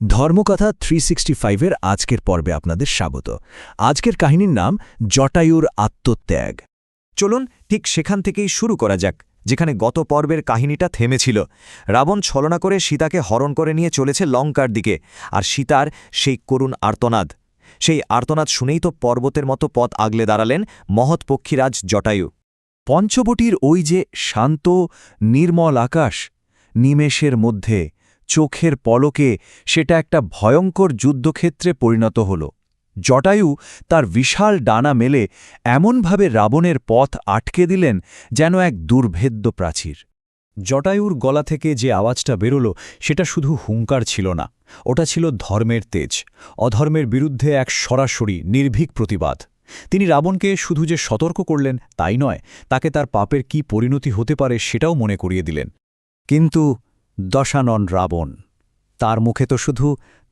ধর্মকথা 365-এর আজকের পর্বে আপনাদের স্বাগত। আজকের কাহিনীর নাম জটায়ুর আত্মত্যাগ। চলুন ঠিক সেখান থেকেই শুরু করা যাক, যেখানে গত পর্বের কাহিনীটা থেমেছিল। রাবণ ছলনা করে সীতাকে হরণ করে নিয়ে চলেছে লঙ্কার দিকে, আর সীতার সেই করুণ আর্তনাদ। সেই আর্তনাদ শুনেই তো পর্বতের মতো পথ আগলে দাঁড়ালেন মহৎ পক্ষীরাজ জটায়ু। পঞ্চবটির ওই যে শান্ত নির্মল আকাশ, নিমেষের মধ্যে চোখের পলকে সেটা একটা ভয়ঙ্কর যুদ্ধক্ষেত্রে পরিণত হল। জটায়ু তার বিশাল ডানা মেলে এমনভাবে রাবণের পথ আটকে দিলেন যেন এক দুর্ভেদ্য প্রাচীর। জটায়ুর গলা থেকে যে আওয়াজটা বেরোল সেটা শুধু হুঙ্কার ছিল না, ওটা ছিল ধর্মের তেজ, অধর্মের বিরুদ্ধে এক সরাসরি নির্ভীক প্রতিবাদ। তিনি রাবণকে শুধু যে সতর্ক করলেন তাই নয়, তাকে তার পাপের কি পরিণতি হতে পারে সেটাও মনে করিয়ে দিলেন। কিন্তু দশানন রাবণ, তার মুখে তো শুধু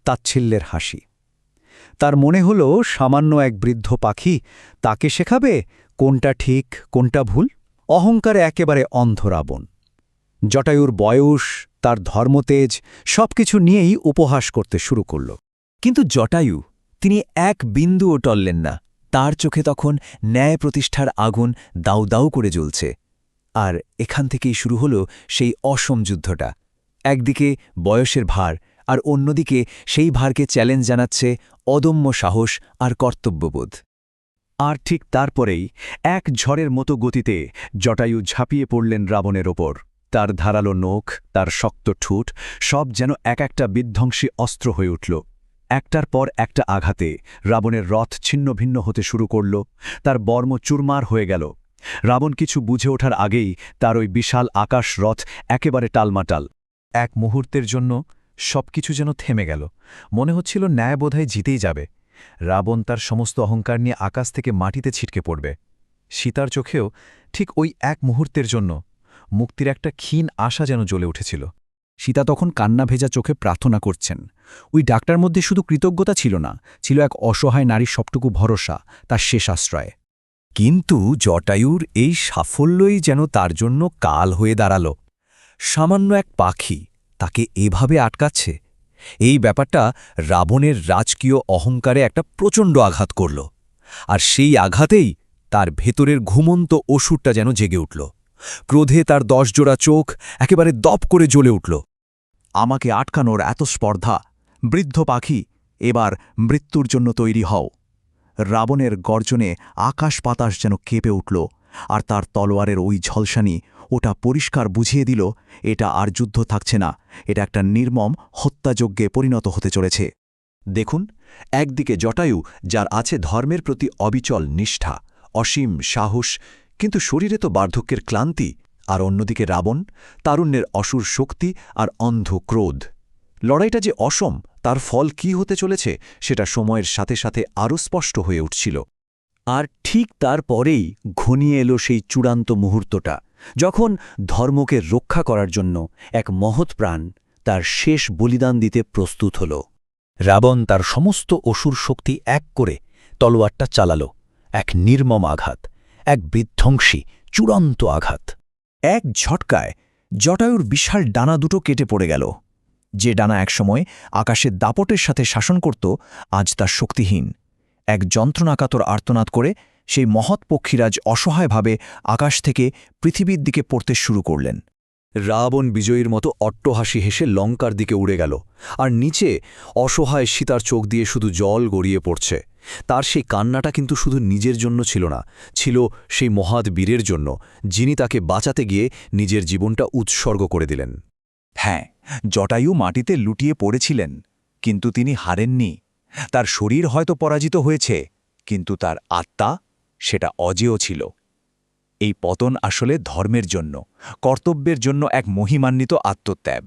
তাচ্ছিল্যের হাসি। তার মনে হল সামান্য এক বৃদ্ধ পাখি তাকে শেখাবে কোনটা ঠিক কোনটা ভুল। অহংকারে একেবারে অন্ধ রাবণ। জটায়ুর বয়স, তার ধর্মতেজ সবকিছু নিয়েই উপহাস করতে শুরু করল। কিন্তু জটায়ু, তিনি এক বিন্দুও টললেন না। তার চোখে তখন ন্যায় প্রতিষ্ঠার আগুন দাউ দাউ করে জ্বলছে। আর এখান থেকেই শুরু হল সেই অসম যুদ্ধটা। একদিকে বয়সের ভার, আর অন্যদিকে সেই ভারকে চ্যালেঞ্জ জানাচ্ছে অদম্য সাহস আর কর্তব্যবোধ। আর ঠিক তারপরেই এক ঝড়ের মতো গতিতে জটায়ু ঝাঁপিয়ে পড়লেন রাবণের ওপর। তার ধারালো নখ, তার শক্ত ঠোঁট সব যেন এক একটা বিধ্বংসী অস্ত্র হয়ে উঠল। একটার পর একটা আঘাতে রাবণের রথ ছিন্নভিন্ন হতে শুরু করল, তার বর্ম চুরমার হয়ে গেল। রাবণ কিছু বুঝে ওঠার আগেই তার ওই বিশাল আকাশ রথ একেবারে টালমাটাল। এক মুহূর্তের জন্য সবকিছু যেন থেমে গেল। মনে হচ্ছিল ন্যায় বোধহয় জিতেই যাবে। রাবণ তার সমস্ত অহংকার নিয়ে আকাশ থেকে মাটিতে ছিটকে পড়বে। সীতার চোখেও ঠিক ওই এক মুহূর্তের জন্য মুক্তির একটা ক্ষীণ আশা যেন জ্বলে উঠেছিল। সীতা তখন কান্না ভেজা চোখে প্রার্থনা করছেন। ওই ডাকটার মধ্যে শুধু কৃতজ্ঞতা ছিল না, ছিল এক অসহায় নারীর সবটুকু ভরসা, তার শেষ আশ্রয়। কিন্তু জটায়ুর এই সাফল্যই যেন তার জন্য কাল হয়ে দাঁড়াল। সামান্য এক পাখি তাকে এভাবে আটকাচ্ছে, এই ব্যাপারটা রাবণের রাজকীয় অহংকারে একটা প্রচণ্ড আঘাত করল। আর সেই আঘাতেই তার ভেতরের ঘুমন্ত অসুরটা যেন জেগে উঠল। ক্রোধে তার 10 জোড়া চোখ একেবারে দপ করে জ্বলে উঠল। আমাকে আটকানোর এত স্পর্ধা, বৃদ্ধ পাখি, এবার মৃত্যুর জন্য তৈরি হও। রাবণের গর্জনে আকাশ বাতাস যেন কেঁপে উঠল, আর তার তলোয়ারের ওই ঝলসানি ওটা পরিষ্কার বুঝিয়ে দিল এটা আর যুদ্ধ থাকছে না, এটা একটা নির্মম হত্যাযজ্ঞে পরিণত হতে চলেছে। দেখুন, একদিকে জটায়ু, যার আছে ধর্মের প্রতি অবিচল নিষ্ঠা, অসীম সাহস, কিন্তু শরীরে তো বার্ধক্যের ক্লান্তি। আর অন্যদিকে রাবণ, তারুণ্যের অসুর শক্তি আর অন্ধ ক্রোধ। লড়াইটা যে অসম, তার ফল কি হতে চলেছে সেটা সময়ের সাথে সাথে আরও স্পষ্ট হয়ে উঠছিল। আর ঠিক তারপরেই ঘনিয়ে এলো সেই চূড়ান্ত মুহূর্তটা, যখন ধর্মকে রক্ষা করার জন্য এক মহৎ প্রাণ তার শেষ বলিদান দিতে প্রস্তুত হল। রাবণ তার সমস্ত অসুর শক্তি এক করে তলোয়ারটা চালাল। এক নির্মম আঘাত, এক বিধ্বংসী চূড়ান্ত আঘাত। এক ঝটকায় জটায়ুর বিশাল ডানা দুটো কেটে পড়ে গেল। যে ডানা একসময় আকাশের দাপটের সাথে শাসন করত, আজ তা শক্তিহীন। এক যন্ত্রণাকাতর আর্তনাদ করে সেই মহৎ পক্ষীরাজ অসহায়ভাবে আকাশ থেকে পৃথিবীর দিকে পড়তে শুরু করলেন। রাবণ বিজয়ীর মতো অট্টহাসি হেসে লঙ্কার দিকে উড়ে গেল, আর নিচে অসহায় সীতার চোখ দিয়ে শুধু জল গড়িয়ে পড়ছে। তার সেই কান্নাটা কিন্তু শুধু নিজের জন্য ছিল না, ছিল সেই মহৎ বীরের জন্য, যিনি তাকে বাঁচাতে গিয়ে নিজের জীবনটা উৎসর্গ করে দিলেন। হ্যাঁ, জটায়ু মাটিতে লুটিয়ে পড়েছিলেন, কিন্তু তিনি হারেননি। তার শরীর হয়তো পরাজিত হয়েছে, কিন্তু তার আত্মা সেটা অজেয় ছিল। এই পতন আসলে ধর্মের জন্য, কর্তব্যের জন্য এক মহিমান্বিত আত্মত্যাগ।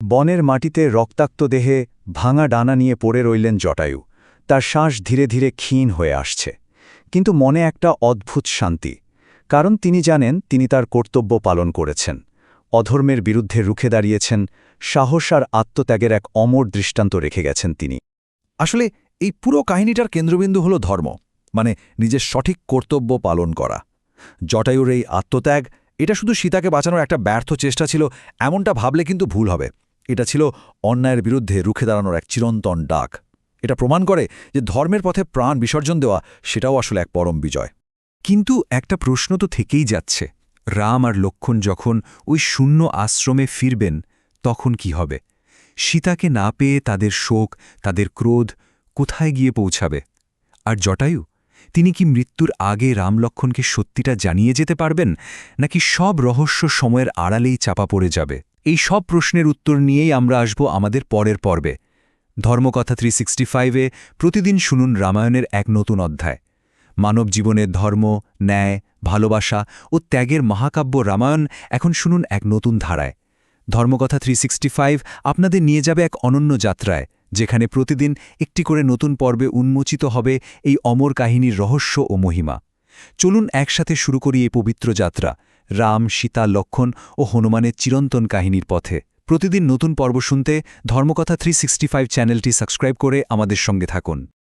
বনের মাটিতে রক্তাক্ত দেহে ভাঙা ডানা নিয়ে পড়ে রইলেন জটায়ু। তার শ্বাস ধীরে ধীরে ক্ষীণ হয়ে আসছে, কিন্তু মনে একটা অদ্ভুত শান্তি, কারণ তিনি জানেন তিনি তার কর্তব্য পালন করেছেন, অধর্মের বিরুদ্ধে রুখে দাঁড়িয়েছেন, সাহস আর আত্মত্যাগের এক অমর দৃষ্টান্ত রেখে গেছেন তিনি। আসলে এই পুরো কাহিনীটার কেন্দ্রবিন্দু হল ধর্ম, মানে নিজের সঠিক কর্তব্য পালন করা। জটায়ুর এই আত্মত্যাগ, এটা শুধু সীতাকে বাঁচানোর একটা ব্যর্থ চেষ্টা ছিল এমনটা ভাবলে কিন্তু ভুল হবে। এটা ছিল অন্যায়ের বিরুদ্ধে রুখে দাঁড়ানোর এক চিরন্তন ডাক। এটা প্রমাণ করে যে ধর্মের পথে প্রাণ বিসর্জন দেওয়া সেটাও আসলে এক পরম বিজয়। কিন্তু একটা প্রশ্ন তো থেকেই যাচ্ছে, রাম আর লক্ষ্মণ যখন ওই শূন্য আশ্রমে ফিরবেন তখন কি হবে? সীতাকে না পেয়ে তাদের শোক, তাদের ক্রোধ কোথায় গিয়ে পৌঁছাবে? আর জটায়ু, তিনি কি মৃত্যুর আগে রামলক্ষ্মণকে সত্যিটা জানিয়ে যেতে পারবেন, নাকি সব রহস্য সময়ের আড়ালেই চাপা পড়ে যাবে? এই সব প্রশ্নের উত্তর নিয়েই আমরা আসব আমাদের পরের পর্বে। ধর্মকথা 365-এ প্রতিদিন শুনুন রামায়ণের এক নতুন অধ্যায়। মানব জীবনের ধর্ম, ন্যায়, ভালোবাসা ও ত্যাগের মহাকাব্য রামায়ণ এখন শুনুন এক নতুন ধারায়। ধর্মকথা 365 আপনাদের নিয়ে যাবে এক অনন্য যাত্রায়, যেখানে প্রতিদিন একটি করে নতুন পর্বে উন্মোচিত হবে এই অমর কাহিনীর রহস্য ও মহিমা। চলুন একসাথে শুরু করি এই পবিত্র যাত্রা, রাম, সীতা, লক্ষ্মণ ও হনুমানের চিরন্তন কাহিনীর পথে। প্রতিদিন নতুন পর্ব শুনতে ধর্মকথা 365 চ্যানেলটি সাবস্ক্রাইব করে আমাদের সঙ্গে থাকুন।